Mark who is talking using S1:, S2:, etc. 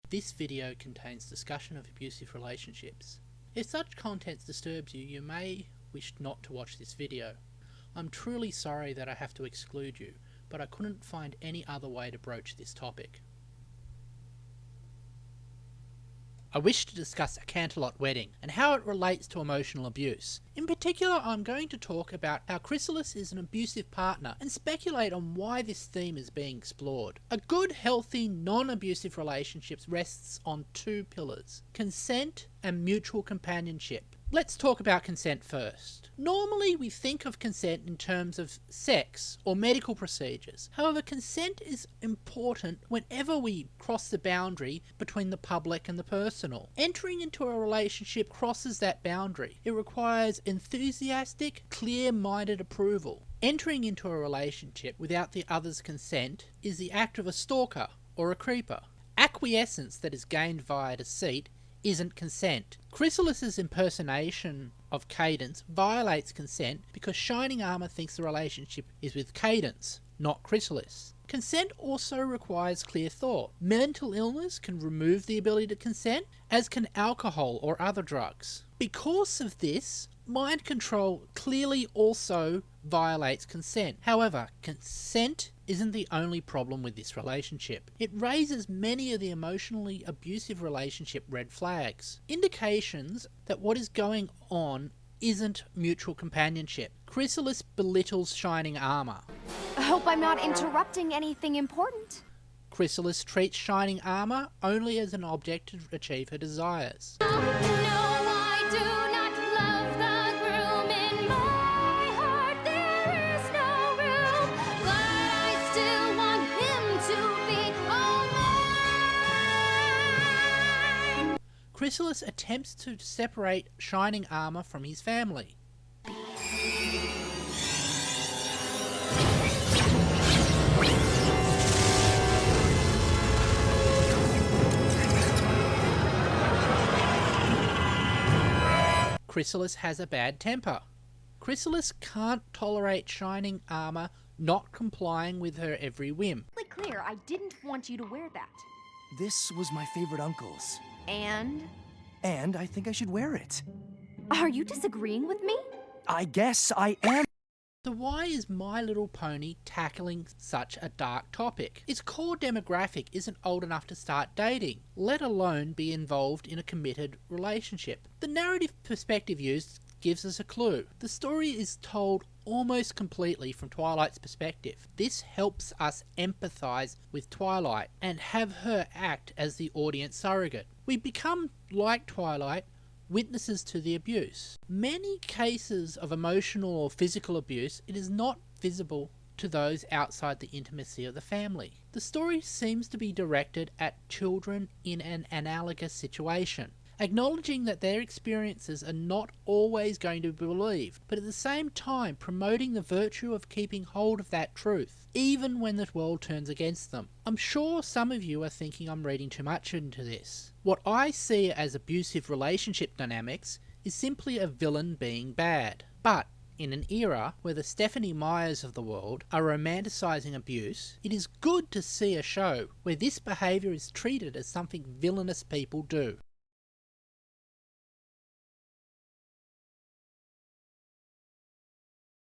S1: This video contains discussion of abusive relationships. If such content disturbs you, you may wish not to watch this video. I'm truly sorry that I have to exclude you, but I couldn't find any other way to broach this topic. I wish to discuss a Canterlot wedding and how it relates to emotional abuse. In particular, I'm going to talk about how Chrysalis is an abusive partner and speculate on why this theme is being explored. A good, healthy, non-abusive relationship rests on two pillars: consent and mutual companionship. Let's talk about consent first. Normally we think of consent in terms of sex or medical procedures. However, consent is important whenever we cross the boundary between the public and the personal. Entering into a relationship crosses that boundary. It requires enthusiastic, clear-minded approval. Entering into a relationship without the other's consent is the act of a stalker or a creeper. Acquiescence that is gained via deceit isn't consent. Chrysalis' impersonation of Cadence violates consent because Shining Armour thinks the relationship is with Cadence, not Chrysalis. Consent also requires clear thought. Mental illness can remove the ability to consent, as can alcohol or other drugs. Because of this, mind control clearly also violates consent. However, consent isn't the only problem with this relationship. It raises many of the emotionally abusive relationship red flags. Indications that what is going on isn't mutual companionship. Chrysalis belittles Shining Armour.
S2: I hope I'm not interrupting anything important.
S1: Chrysalis treats Shining Armour only as an object to achieve her desires. Chrysalis attempts to separate Shining Armour from his family. Chrysalis has a bad temper. Chrysalis can't tolerate Shining Armour not complying with her every whim.
S2: Clear, I didn't want you to wear that.
S3: This was my favorite uncle's.
S2: And
S3: I think I should wear it.
S2: are you disagreeing with me?
S3: I guess I am.
S1: So why is My Little Pony tackling such a dark topic? Its core demographic isn't old enough to start dating, let alone be involved in a committed relationship. The narrative perspective used gives us a clue. The story is told almost completely from Twilight's perspective. This helps us empathise with Twilight and have her act as the audience surrogate. We become, like Twilight, witnesses to the abuse. Many cases of emotional or physical abuse, it is not visible to those outside the intimacy of the family. The story seems to be directed at children in an analogous situation, acknowledging that their experiences are not always going to be believed, but at the same time promoting the virtue of keeping hold of that truth, even when the world turns against them. I'm sure some of you are thinking I'm reading too much into this. What I see as abusive relationship dynamics is simply a villain being bad. But in an era where the Stephanie Meyers of the world are romanticising abuse, it is good to see a show where this behaviour is treated as something villainous people do.